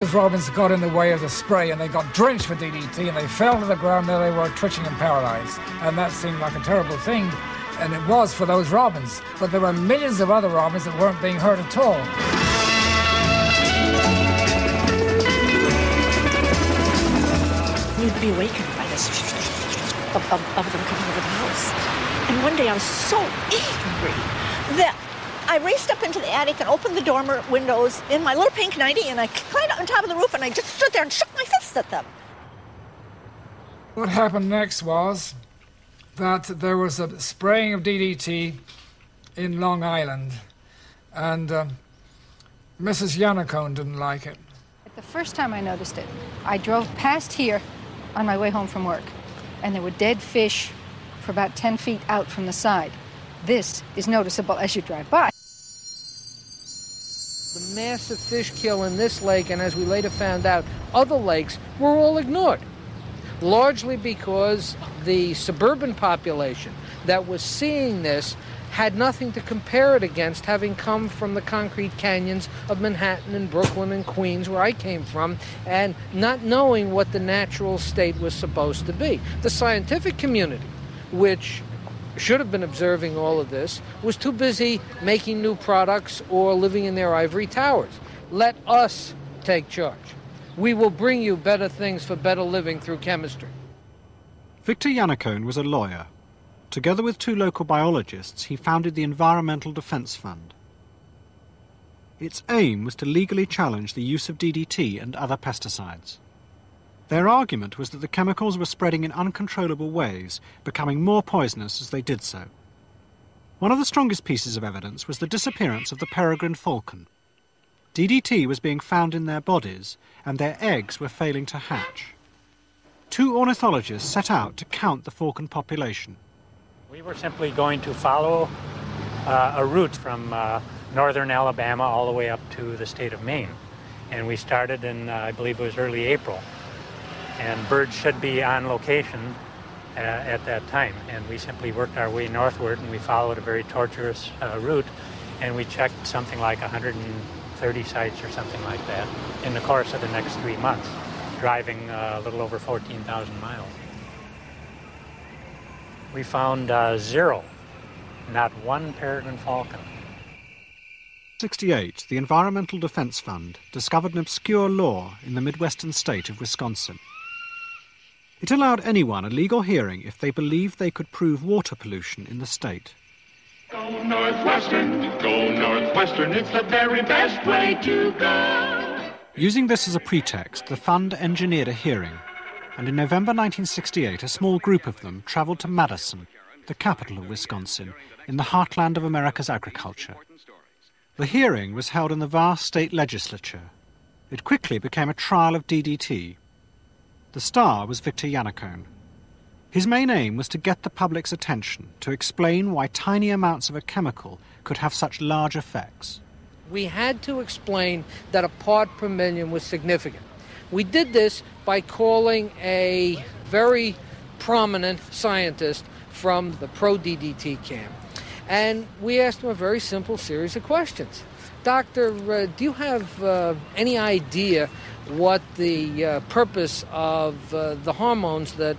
Those robins got in the way of the spray and they got drenched with DDT and they fell to the ground. There they were, twitching and paralyzed. And that seemed like a terrible thing, and it was for those robins. But there were millions of other robins that weren't being hurt at all. You'd be awakened by this of them coming over the house. And one day I was so angry that I raced up into the attic and opened the dormer windows in my little pink nightie, and I climbed up on top of the roof and I just stood there and shook my fist at them. What happened next was that there was a spraying of DDT in Long Island, and Mrs. Yanacone didn't like it. The first time I noticed it, I drove past here on my way home from work, and there were dead fish for about 10 feet out from the side. This is noticeable as you drive by. The massive fish kill in this lake, and as we later found out, other lakes, were all ignored, largely because the suburban population that was seeing this had nothing to compare it against, having come from the concrete canyons of Manhattan and Brooklyn and Queens, where I came from, and not knowing what the natural state was supposed to be. The scientific community, which should have been observing all of this, was too busy making new products or living in their ivory towers. Let us take charge. We will bring you better things for better living through chemistry. Victor Yanacone was a lawyer. Together with two local biologists, he founded the Environmental Defense Fund. Its aim was to legally challenge the use of DDT and other pesticides. Their argument was that the chemicals were spreading in uncontrollable ways, becoming more poisonous as they did so. One of the strongest pieces of evidence was the disappearance of the peregrine falcon. DDT was being found in their bodies, and their eggs were failing to hatch. Two ornithologists set out to count the falcon population. We were simply going to follow a route from northern Alabama all the way up to the state of Maine. And we started in, I believe it was early April. And birds should be on location at that time. And we simply worked our way northward, and we followed a very tortuous route. And we checked something like 130 sites or something like that in the course of the next 3 months, driving a little over 14,000 miles. We found zero, not one peregrine falcon. In 1968, the Environmental Defense Fund discovered an obscure law in the Midwestern state of Wisconsin. It allowed anyone a legal hearing if they believed they could prove water pollution in the state. Go Northwestern, it's the very best way to go. Using this as a pretext, the fund engineered a hearing, and in November 1968, a small group of them travelled to Madison, the capital of Wisconsin, in the heartland of America's agriculture. The hearing was held in the vast state legislature. It quickly became a trial of DDT. The star was Victor Yanacone. His main aim was to get the public's attention, to explain why tiny amounts of a chemical could have such large effects. We had to explain that a part per million was significant. We did this by calling a very prominent scientist from the pro-DDT camp. And we asked him a very simple series of questions. Doctor, do you have any idea what the purpose of the hormones that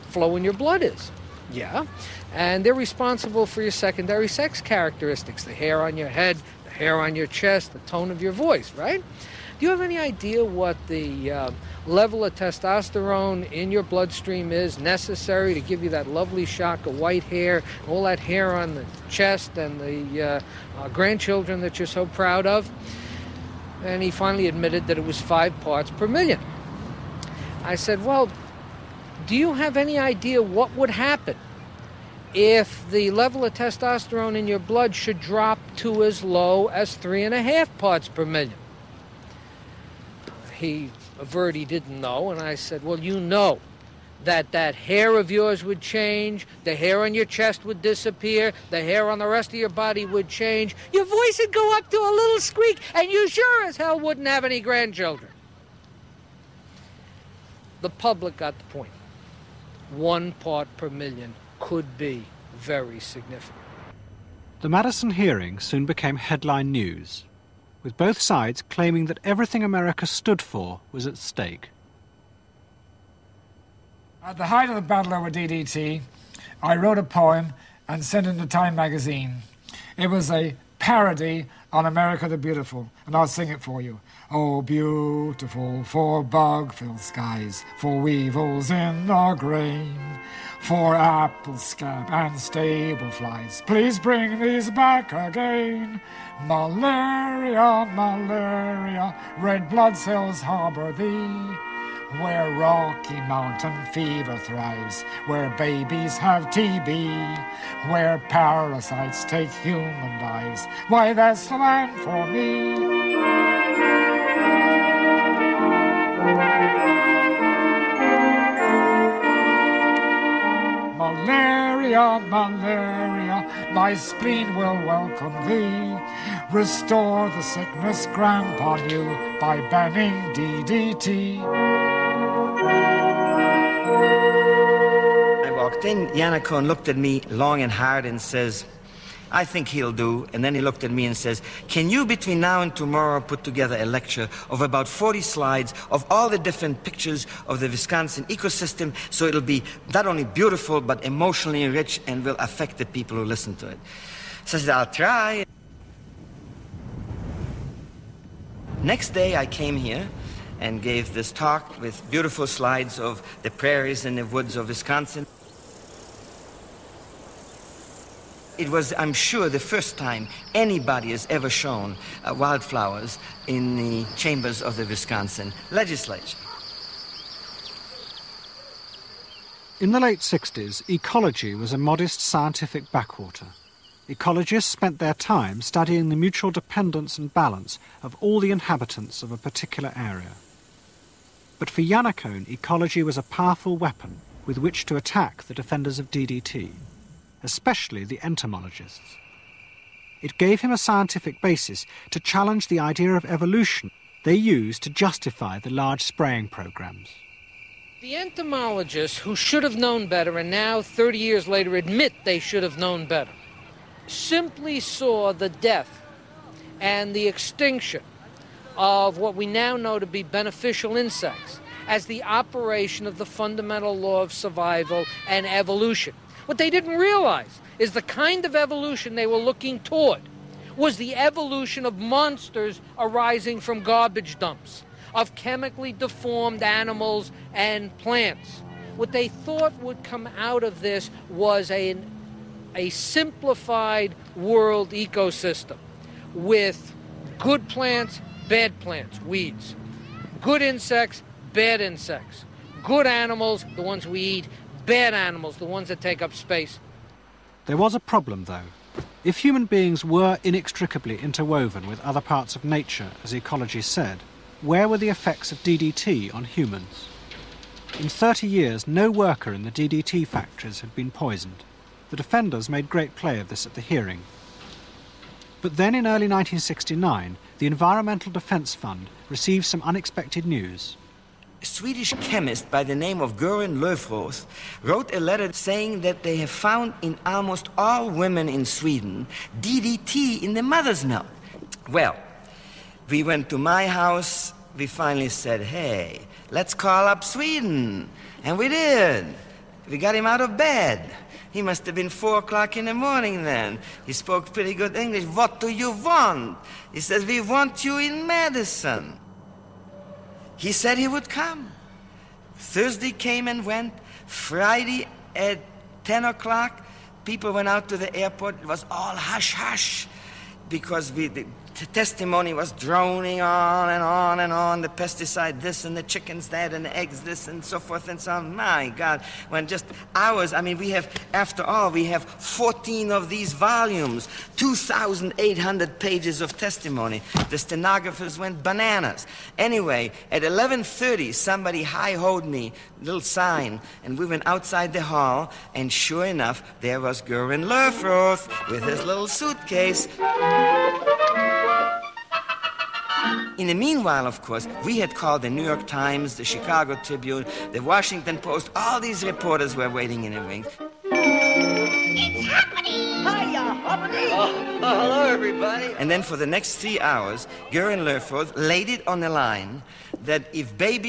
flow in your blood is? Yeah. And they're responsible for your secondary sex characteristics, the hair on your head, the hair on your chest, the tone of your voice, right? Do you have any idea what the level of testosterone in your bloodstream is necessary to give you that lovely shock of white hair, all that hair on the chest and the grandchildren that you're so proud of? And he finally admitted that it was 5 parts per million. I said, well, do you have any idea what would happen if the level of testosterone in your blood should drop to as low as 3.5 parts per million? He averred he didn't know, and I said, well, you know that hair of yours would change, the hair on your chest would disappear, the hair on the rest of your body would change, your voice would go up to a little squeak, and you sure as hell wouldn't have any grandchildren. The public got the point. 1 part per million could be very significant. The Madison hearing soon became headline news. with both sides claiming that everything America stood for was at stake. At the height of the battle over DDT, I wrote a poem and sent it to Time magazine. It was a parody on America the Beautiful, and I'll sing it for you. Oh, beautiful for bug-filled skies, for weevils in the grain, for apple scab and stable flies, please bring these back again. Malaria, malaria, red blood cells harbor thee, where Rocky Mountain fever thrives, where babies have TB, where parasites take human lives. Why, that's the land for me. Malaria, malaria, my spleen will welcome thee. Restore the sickness cramp on you by banning DDT. I walked in, Yannicone looked at me long and hard and says, I think he'll do. And then he looked at me and says, can you between now and tomorrow put together a lecture of about 40 slides of all the different pictures of the Wisconsin ecosystem so it'll be not only beautiful but emotionally rich and will affect the people who listen to it. So I said, I'll try. Next day I came here and gave this talk with beautiful slides of the prairies and the woods of Wisconsin. It was, I'm sure, the first time anybody has ever shown wildflowers in the chambers of the Wisconsin legislature. In the late 60s, ecology was a modest scientific backwater. Ecologists spent their time studying the mutual dependence and balance of all the inhabitants of a particular area. But for Yannicone, ecology was a powerful weapon with which to attack the defenders of DDT, especially the entomologists. It gave him a scientific basis to challenge the idea of evolution they used to justify the large spraying programs. The entomologists, who should have known better and now, 30 years later, admit they should have known better, simply saw the death and the extinction of what we now know to be beneficial insects as the operation of the fundamental law of survival and evolution. What they didn't realize is the kind of evolution they were looking toward was the evolution of monsters arising from garbage dumps, of chemically deformed animals and plants. What they thought would come out of this was a simplified world ecosystem with good plants, bad plants, weeds, good insects, bad insects, good animals, the ones we eat, bad animals, the ones that take up space. There was a problem, though. If human beings were inextricably interwoven with other parts of nature, as ecology said, where were the effects of DDT on humans? In 30 years, no worker in the DDT factories had been poisoned. The defenders made great play of this at the hearing. But then in early 1969, the Environmental Defense Fund received some unexpected news. A Swedish chemist by the name of Göran Löfroth wrote a letter saying that they have found in almost all women in Sweden DDT in the mother's milk. Well, we went to my house, we finally said, hey, let's call up Sweden. And we did. We got him out of bed. He must have been 4 o'clock in the morning then. He spoke pretty good English. What do you want? He says, we want you in Madison. He said he would come. Thursday came and went. Friday at 10 o'clock, people went out to the airport. It was all hush-hush because the testimony was droning on and on and on. The pesticide this and the chickens that and the eggs this and so forth and so on. My God, when just hours, I mean, we have, after all, we have 14 of these volumes, 2,800 pages of testimony. The stenographers went bananas. Anyway, at 11:30, somebody hi-hoed me, little sign, and we went outside the hall, and sure enough, there was Göran Löfroth with his little suitcase. In the meanwhile, of course, we had called the New York Times, the Chicago Tribune, the Washington Post. All these reporters were waiting in the wings. It's happening! Hiya! hello, everybody. And then for the next 3 hours, Göring Loeffroth laid it on the line that if baby